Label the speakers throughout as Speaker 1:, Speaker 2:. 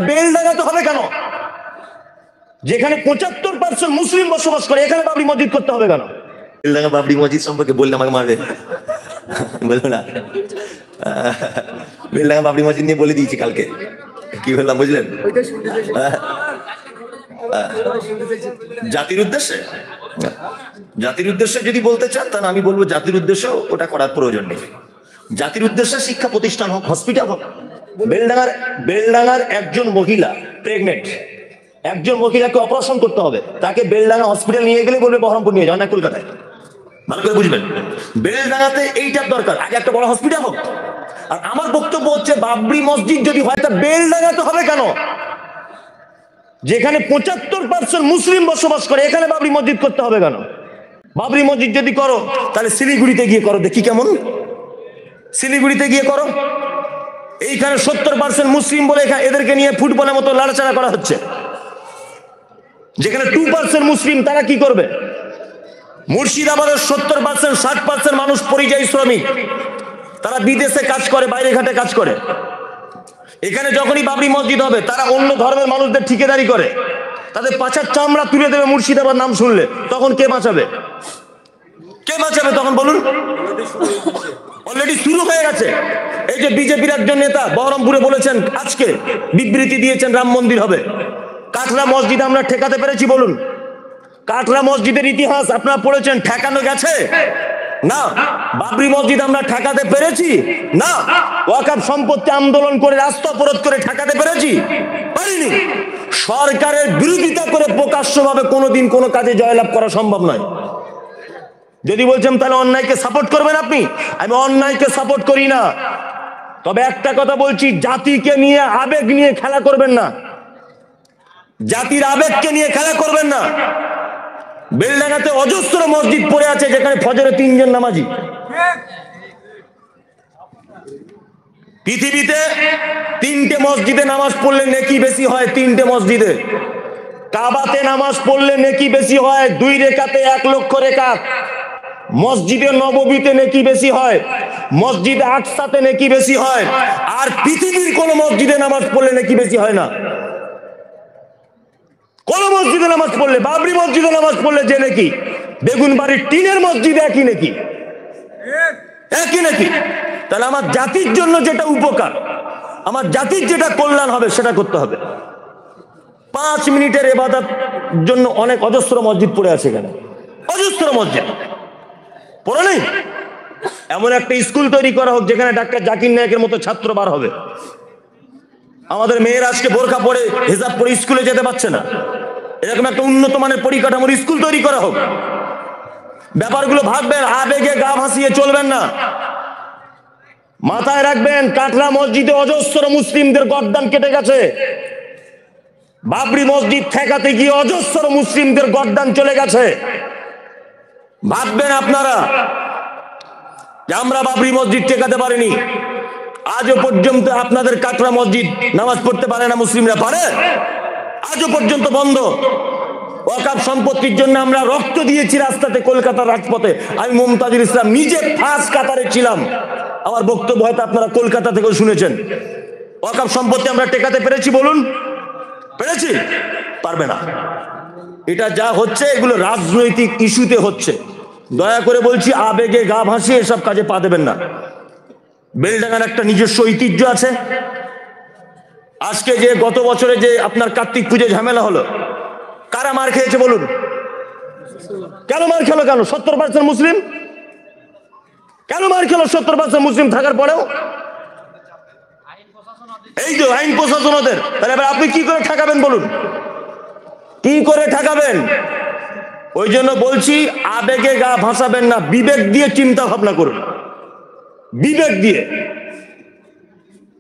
Speaker 1: বেলডাঙ্গাতে হবে কেন? যেখানে 75% মুসলিম বসবাস করে এখানে বাবরি মসজিদ করতে হবে কেন?
Speaker 2: বেলডাঙ্গা বাবরি মসজিদ সম্পর্কে বললে আমাকে মারবে, বলবো না। বেলডাঙ্গা বাবরি মসজিদ নিয়ে বলে দিয়েছি কালকে, কি বললাম বুঝলেন? জাতির উদ্দেশ্যে, জাতির উদ্দেশ্যে যদি বলতে চান তাহলে আমি বলবো জাতির উদ্দেশ্যে ওটা করার প্রয়োজন নেই। জাতির উদ্দেশ্যে শিক্ষা প্রতিষ্ঠান হোক, হসপিটাল হোক। বেলডাঙ্গার একজন মহিলা প্রেগনেন্ট, একজন মহিলাকে অপারেশন করতে হবে, তাকে বেলডাঙ্গা হসপিটাল নিয়ে গেলে বলবে বহরমপুর নিয়ে যাও, না কলকাতায়। ভালো করে বুঝবেন, বেলডাঙ্গাতে এইটার দরকার, আগে একটা বড় হসপিটাল হোক। আর আমার বক্তব্য হচ্ছে বাবরি মসজিদ যদি হয় তা বেলডাঙ্গাতে হবে কেন? যেখানে 75% মুসলিম বসবাস করে এখানে বাবরি মসজিদ করতে হবে কেন? বাবরি মসজিদ যদি করো তাহলে শিলিগুড়িতে গিয়ে করো, দেখি কেমন। শিলিগুড়িতে গিয়ে করো। এইখানে 70% মুসলিম বলে এদেরকে নিয়ে ফুটবলের মতো লাড়াচাড়া করা হচ্ছে। যেখানে 2% মুসলিম, তারা কি করবে? মুর্শিদাবাদের 70% 60% মানুষ পরিযায়ী শ্রমিক, তারা বিদেশে কাজ করে, বাইরে ঘাটে কাজ করে। এখানে যখনই বাবরি মসজিদ হবে তারা অন্য ধর্মের মানুষদের ঠিকাদারি করে, তাদের পাছার চামড়া তুলে দেবে মুর্শিদাবাদ নাম শুনলে। তখন কে বাঁচাবে? কে বাঁচাবে তখন বলুন? অলরেডি শুরু হয়ে গেছে। এই যে বিজেপির একজন নেতা বহরমপুরে বলেছেন, আজকে বিবৃতি দিয়েছেন রাম মন্দির হবে। কাটরা মসজিদ আমরা ঠেকাতে পেরেছি বলুন? কাটরা মসজিদের ইতিহাস আপনারা পড়েছেন, ঠেকানো গেছে না। বাবরি মসজিদ আমরা ঠেকাতে পেরেছি না। ওয়াকফ সম্পত্তি আন্দোলন করে রাস্তা অবরোধ করে ঠেকাতে পেরেছি? পারিনি। সরকারের বিরোধিতা করে প্রকাশ্যভাবে কোনোদিন কোনো কাজে জয়লাভ করা সম্ভব নয়। যদি বলছেন তাহলে অন্যায়কে সাপোর্ট করবেন আপনি, আমি অন্যায়কে সাপোর্ট করি না। তবে একটা কথা বলছি, জাতিকে নিয়ে আবেগ নিয়ে খেলা করবেন না, জাতির আবেগকে নিয়ে খেলা করবেন না। বেলডাঙ্গাতে অজস্র মসজিদ পড়ে আছে যেখানে ফজরে 3 জন নামাজি। পৃথিবীতে 3টে মসজিদে নামাজ পড়লে নেকি বেশি হয়, 3টে মসজিদে। কাবাতে নামাজ পড়লে নেকি বেশি হয় 2 রেকাতে 1 লক্ষ রেকাত। মসজিদে নববীতে নেকি বেশি হয়, মসজিদে আকসাতে নেকি বেশি হয়। আর পৃথিবীর কোন মসজিদে নামাজ পড়লে নেকি বেশি হয় না। কোন মসজিদে নামাজ পড়লে, বাবরি মসজিদে নামাজ পড়লে যে নাকি, বেগুনবাড়ির টিনের মসজিদে একই নাকি, একই নাকি। তাহলে আমার জাতির জন্য যেটা উপকার, আমার জাতির যেটা কল্যাণ হবে সেটা করতে হবে। 5 মিনিটের ইবাদত জন্য অনেক অজস্র মসজিদ পড়ে আছে এখানে, অজস্র মসজিদ পড়ে নেই। এমন একটা স্কুল তৈরি করা হোক যেখানে ডাক্তার জাকির নায়েকের মতো ছাত্র বার হবে। আমাদের মেয়েরা আজকে বোরকা পরে হিজাব পরে স্কুলে যেতে পারছে না, এরকম একটা উন্নত মানের পরিকাঠামোর স্কুল তৈরি করা হোক। ব্যাপারগুলো ভাববেন, আবেগে গা ভাসিয়ে চলবেন না। মাথায় রাখবেন, কাটরা মসজিদে অজস্র মুসলিমদের গর্দান কেটে গেছে। বাবরি মসজিদ ঠেকাতে গিয়ে অজস্র মুসলিমদের গর্দান চলে গেছে। ভাববেন আপনারা যে আমরা বাবরি মসজিদ ঠেকাতে পারিনি। আজও পর্যন্ত আপনাদের কাটরা মসজিদ নামাজ পড়তে পারে না মুসলিমরা, পারে? আজও পর্যন্ত বন্ধ। ওয়াকফ সম্পত্তির জন্য আমরা রক্ত দিয়েছি রাস্তাতে, কলকাতার রাজপথে। আমি মুমতাজুল ইসলাম নিজে ফার্স্ট কাতারে ছিলাম। আমার বক্তব্য হয়তো আপনারা কলকাতা থেকেও শুনেছেন। ওয়াকফ সম্পত্তি আমরা টেকাতে পেরেছি বলুন? পেরেছি? পারবে না। এটা যা হচ্ছে এগুলো রাজনৈতিক ইস্যুতে হচ্ছে। দয়া করে বলছি, আবেগে গা ভাসিয়ে এসব কাজে পা দেবেন না। বেলডাঙ্গার একটা নিজস্ব ঐতিহ্য আছে। আজকে যে গত বছরে যে আপনার কার্তিক পুজো ঝামেলা হলো, কারা মার খেয়েছে বলুন? কেন মার খেলো? কেন 70% মুসলিম? কেন মার খেলো 70% মুসলিম থাকার পরেও? এই যে আইন প্রশাসন ওদের। তাহলে এবার আপনি কি করে ঠেকাবেন বলুন? কি করে ঠেকাবেন? ওই জন্য বলছি, আবেগে গা ভাসাবেন না, বিবেক দিয়ে চিন্তা ভাবনা করুন। বিবেক দিয়ে,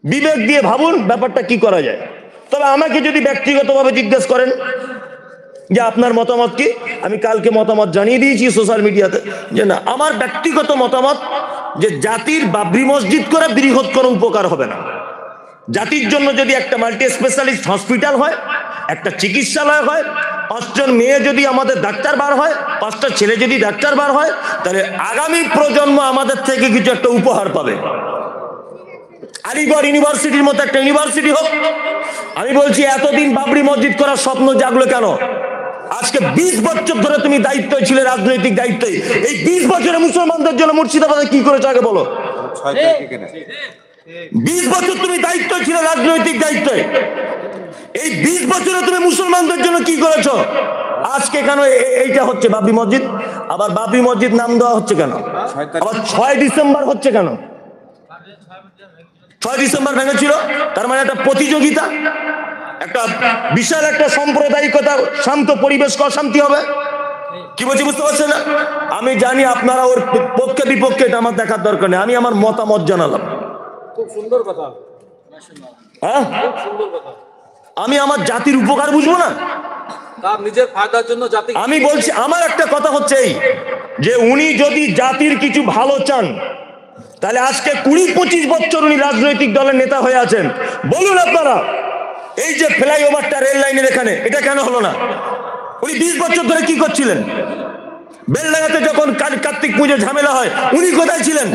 Speaker 2: বিবেক দিয়ে ভাবুন ব্যাপারটা কি করা যায়। তবে আমাকে যদি ব্যক্তিগতভাবে জিজ্ঞেস করেন যে আপনার মতামত কি, আমি কালকে মতামত জানিয়ে দিয়েছি সোশ্যাল মিডিয়াতে যে না, আমার ব্যক্তিগত মতামত যে জাতির বাবরি মসজিদ করে বৃহৎ কোনো উপকার হবে না। জাতির জন্য যদি একটা মাল্টি স্পেশালিস্ট হসপিটাল হয়, একটা চিকিৎসালয় হয়, 5 জন মেয়ে যদি আমাদের ডাক্তার বার হয়, 5টা ছেলে যদি ডাক্তার বার হয়, তাহলে আগামী প্রজন্ম আমাদের থেকে কিছু একটা উপহার পাবে। আলিগড় ইউনিভার্সিটির মতো একটা ইউনিভার্সিটি হোক। আমি বলছি এতদিন বাবরি মসজিদ করার স্বপ্ন জাগলো কেন? আজকে 20 বছর ধরে তুমি দায়িত্ব ছিলে, রাজনৈতিক দায়িত্বে। এই 20 বছরে মুসলমানদের জন্য মুর্শিদাবাদে কি করেছো আগে বলো? 20 বছর তুমি দায়িত্ব ছিল, রাজনৈতিক দায়িত্বে। এই 20 বছরে তুমি মুসলমানদের জন্য কি করেছো? আজকে কেন এইটা হচ্ছে বাবরি মসজিদ? আবার বাবরি মসজিদ নাম দেওয়া হচ্ছে কেন? আবার 6 ডিসেম্বর হচ্ছে কেন? 6 ডিসেম্বর ভেঙেছিল, তার মানে একটা প্রতিযোগিতা, একটা বিশাল একটা সাম্প্রদায়িকতা, শান্ত পরিবেশ, অশান্তি হবে। কি বলছি বুঝতে পারছেন না? আমি জানি আপনারা ওর পক্ষে বিপক্ষে, এটা আমার দেখার দরকার নেই। আমি আমার মতামত জানালাম।
Speaker 3: খুব সুন্দর কথা।
Speaker 2: হ্যাঁ,
Speaker 3: খুব সুন্দর কথা।
Speaker 2: আমি আমার জাতির উপকার বুঝবো না?
Speaker 3: তার নিজের ফায়দার জন্য জাতি।
Speaker 2: আমি বলছি, আমার একটা কথা হচ্ছে এই যে উনি যদি জাতির কিছু ভালো চান, তাহলে আজকে 20-25 বছর উনি রাজনৈতিক দলের নেতা হয়ে আছেন। বলুন আপনারা, এই যে ফ্লাইওভারটা রেল লাইনের এখানে, এটা কেন হলো না? উনি 20 বছর ধরে কি করছিলেন? বেলডাঙ্গাতে যখন কার্তিক পুজো ঝামেলা হয়, উনি কোথায় ছিলেন?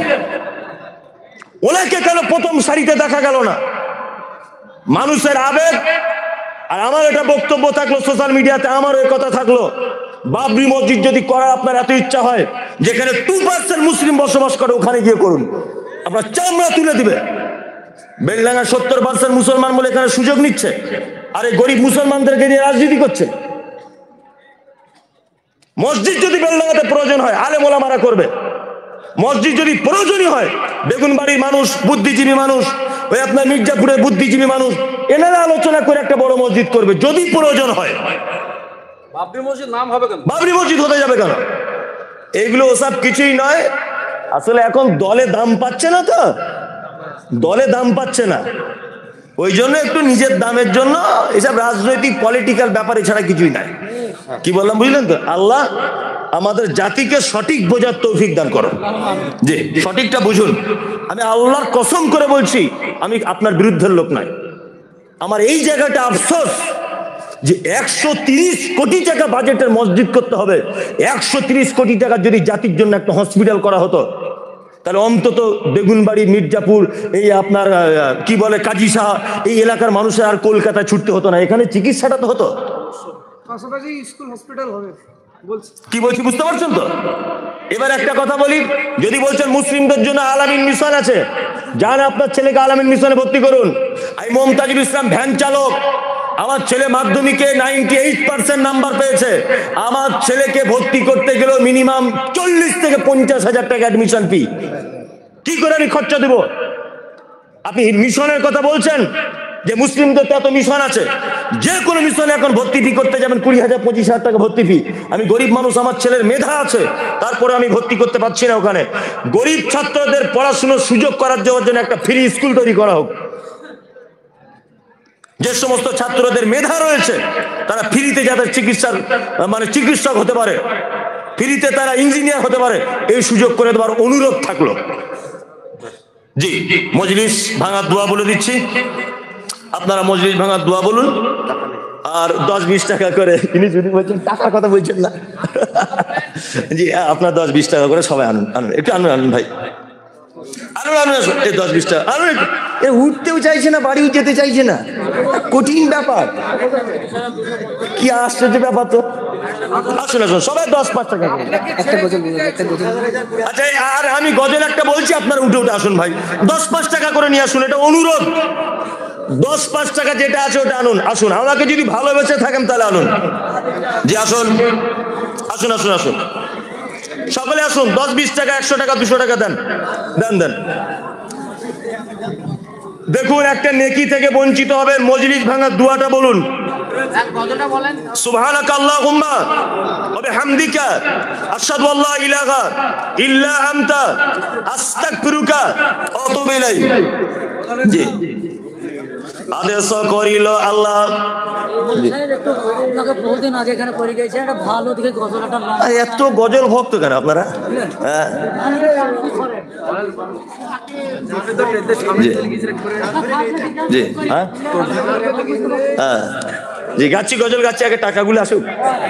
Speaker 2: ওনাকে কেন প্রথম সারিতে দেখা গেল না? মানুষের আবেগ। আর আমার এটা বক্তব্য থাকলো সোশ্যাল মিডিয়াতে, আমার ওই কথা থাকলো, বাবরি মসজিদ যদি করার আপনার এত ইচ্ছা হয়, যেখানে 2% মুসলিম বসবাস করে, ওখানে গিয়ে করুন, আপনার চামড়া তুলে দিবে। বেলডাঙ্গা 70% মুসলমান বলে এখানে সুযোগ নিচ্ছে, আর এই গরিব মুসলমানদেরকে নিয়ে রাজনীতি করছে। মসজিদ যদি বেলডাঙ্গাতে প্রয়োজন হয়, আলেম ওলামারা করবে। মসজিদ যদি প্রয়োজনীয় হয়, বেগুনবাড়ির মানুষ, বুদ্ধিজীবী মানুষ, ওই আপনার মির্জাপুরের বুদ্ধিজীবী মানুষ, এনারা আলোচনা করে একটা বড় মসজিদ করবে যদি প্রয়োজন হয়।
Speaker 3: বাবরি মসজিদ নাম হবে কেন?
Speaker 2: বাবরি মসজিদ হতে যাবে কেন? এইগুলো ওসব কিছুই নয়। আসলে এখন দলে দাম পাচ্ছে না, তো দলে দাম পাচ্ছে না, ওই জন্য একটু নিজের দামের জন্য এসব রাজনৈতিক পলিটিক্যাল ব্যাপার, এছাড়া কিছুই নাই। কি বললাম বুঝলেন তো? আল্লাহ আমাদের জাতিকে সঠিক বোঝার তৌফিক দান করো, যে সঠিকটা বুঝুন। আমি আল্লাহর কসম করে বলছি, আমি আপনার বিরুদ্ধের লোক নাই। আমার এই জায়গাটা আফসোস যে 130 কোটি টাকা বাজেটের মসজিদ করতে হবে। 130 কোটি টাকা যদি জাতির জন্য একটা হসপিটাল করা হতো, তাহলে অন্তত বেগুনবাড়ি, মির্জাপুর, এই আপনার কি বলে কাজীসাহা, এই এলাকার মানুষের আর কলকাতায় ছুটতে হতো না, এখানে চিকিৎসাটা তো হতো।
Speaker 4: পাশাপাশি স্কুল হসপিটাল হবে বলছি।
Speaker 2: কি বলছি বুঝতে পারছেন তো? এবার একটা কথা বলি, যদি বলছেন মুসলিমদের জন্য আলামিন মিশন আছে, যান আপনার ছেলেকে আলামিন মিশনে ভর্তি করুন। আমি মমতাজুল ইসলাম ভ্যান চালক, আমার ছেলে মাধ্যমিকে 98% নাম্বার পেয়েছে। আমার ছেলেকে ভর্তি করতে গেলেও মিনিমাম 40 থেকে 50 হাজার টাকা অ্যাডমিশন ফি। কি করে আমি খরচা দেব? আপনি মিশনের কথা বলছেন যে মুসলিমদের তো এত মিশন আছে, যে কোনো মিশনে এখন ভর্তি ফি করতে যাবেন 20,000-25,000 টাকা ভর্তি ফি। আমি গরিব মানুষ, আমার ছেলের মেধা আছে, তারপরে আমি ভর্তি করতে পারছি না ওখানে। গরিব ছাত্রদের পড়াশোনার সুযোগ করার জন্য একটা ফ্রি স্কুল তৈরি করা হোক। যে সমস্ত ছাত্রদের মেধা রয়েছে, তারা ফ্রিতে যাদের চিকিৎসার চিকিৎসক হতে পারে, ফ্রিতে তারা ইঞ্জিনিয়ার হতে পারে, এই সুযোগ করে দেওয়ার অনুরোধ থাকলো। জি, মজলিস ভাঙার দোয়া বলে দিচ্ছি, আপনারা মজলিস ভাঙার দোয়া বলুন। আর 10-20 টাকা করে, তিনি যদি বলছেন টাকার কথা বলছেন না, জি আপনার 10-20 টাকা করে সবাই আনুন, একটু আনুন ভাই, আনুন এই 10-20 টাকা আনুন। এ উঠতেও চাইছে না, বাড়িও যেতে চাইছে না, কঠিন ব্যাপার, কি আশ্চর্য ব্যাপার তো। আসুন সবাই 10-5 টাকা করে। আচ্ছা, আর আমি গজল একটা বলছি, আপনারা উঠে আসুন ভাই, 10-5 টাকা করে নিয়ে আসুন, এটা অনুরোধ। 10-5 টাকা যেটা আছে ওটা আনুন। আসুন, আমাকে যদি ভালোবেসে থাকেন তাহলে আনুন। জি আসুন, আসুন সকলে আসুন। 10-20 টাকা, 100 টাকা, 200 টাকা দেন। দেখুন, একটা নেকি থেকে বঞ্চিত হবে। মজলিস ভাঙার দুয়াটা বলুন। সুবহানাকা আল্লাহুম্মা ওয়া বিহামদিকা আশহাদু আল্লা ইলাহা ইল্লা আনতা আস্তাগফিরুকা ওয়া আতুবু ইলাইক। জি, আদেশ করিল আল্লাহ। এত গজল ভক্ত কেন আপনারা? জি গাচ্ছি, গজল গাচ্ছি, আগে টাকাগুলো আসুক,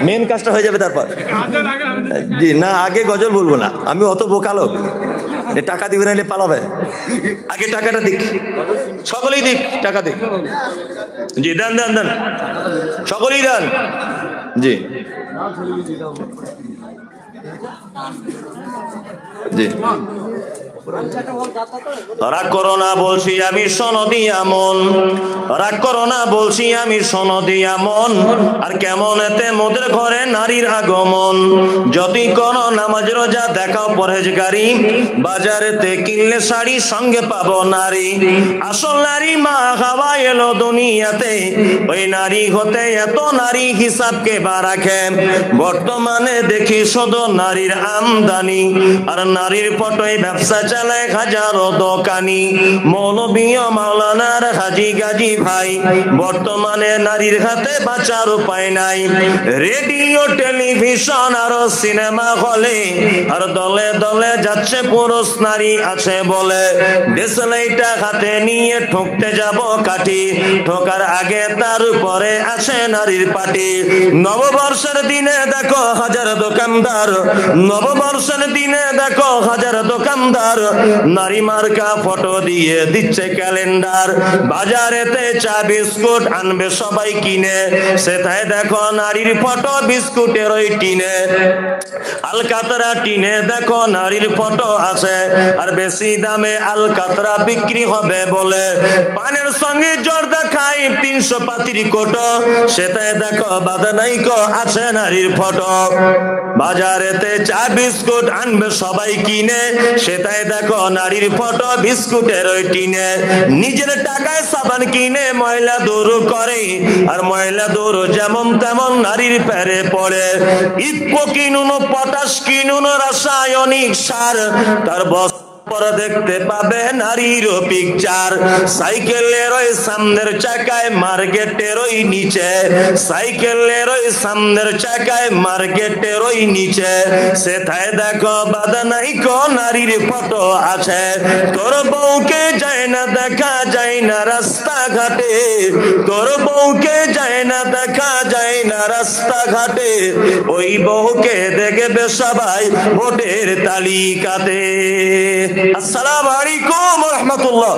Speaker 2: মেন কাজটা হয়ে যাবে তারপর। জি না, আগে গজল বলবো না, আমি অত বোকা লোক। এ টাকা দিবে নাইলে পালাবে, আগে টাকাটা দিক, সকলেই দিক, টাকা দিক। জি দেন দেন দেন, সকলেই দেন। জি জি, রাগ করো না বলছি আমি সনদি আমন, রাগ করো না বলছি আমি সনদি আমন। আর কেমন এতে মোদের ঘরে নারীর আগমন, যতই করো নামাজ রোজা দেখাও পরহেজগারি, বাজারেতে কিনলে শাড়ি সঙ্গে পাবো নারী। আসল নারী মা হাওয়া এলো দুনিয়াতে, ওই নারী হতে এত নারী হিসাব কে বা রাখে। বর্তমানে দেখি শুধু নারীর আমদানি, আর নারীর ফটোয় ব্যবসা চালায় হাজারো দোকানি। মৌলবী ও মাওলানার হাজি গাজী ভাই, বর্তমানে নারীর হাতে বাঁচার উপায় নাই। রেডিও টেলিভিশন আর সিনেমা হলে, আর দলে দলে যাচ্ছে পুরুষ নারী আছে বলে। দেশলাইটা হাতে নিয়ে ঠুকতে যাব কাঠি, ঠোকার আগে তার উপরে আছে নারীর পাটি। নববর্ষের দিনে দেখো হাজার দোকানদার, নববর্ষের দিনে দেখো হাজার দোকানদার, নারী মার্কা ফটো দিয়ে দিচ্ছে ক্যালেন্ডার। বাজারেতে চা বিস্কুট আনবে সবাই কিনে, সেটাই দেখো নারীর ফটো বিস্কুটের ওই টিনে। আলকাতরা টিনে দেখো নারীর ফটো আছে, আর বেশি দামে আলকাতরা বিক্রি হবে বলে। পানের সঙ্গে জর্দা খাই 300 পাতির কোটো, সেটাই দেখো বাদানাইকো আছে নারীর ফটো। বাজারেতে চা বিস্কুট আনবে সবাই কিনে, সেটাই দেখো নারীর ফটো বিস্কুটের ওই টিনে। নিজের টাকায় সাবান কিনে ময়লা দূর করে, আর ময়লা দূর যেমন তেমন নারীর প্যারে পড়ে। ইফকো কিনুন, পটাশ কিনুন, রাসায়নিক সার, তার পরে দেখতে পাবে নারীর পিকচার। সাইকেলের ওই সামনের চাকায় মার্কেটের ওই নিচে, সাইকেলের ওই সামনের চাকায় মার্কেটের ওই নিচে, সেটাই দেখো বাদানাইকো নারীর ফটো আছে। তোর বউকে যায় না দেখা যায় না রাস্তাঘাটে, তোর বউকে যায় না দেখা যায় না রাস্তাঘাটে, ওই বউকে দেখবে সবাই ভোটের তালিকাতে। আসসালামু আলাইকুম ওয়া রাহমাতুল্লাহ।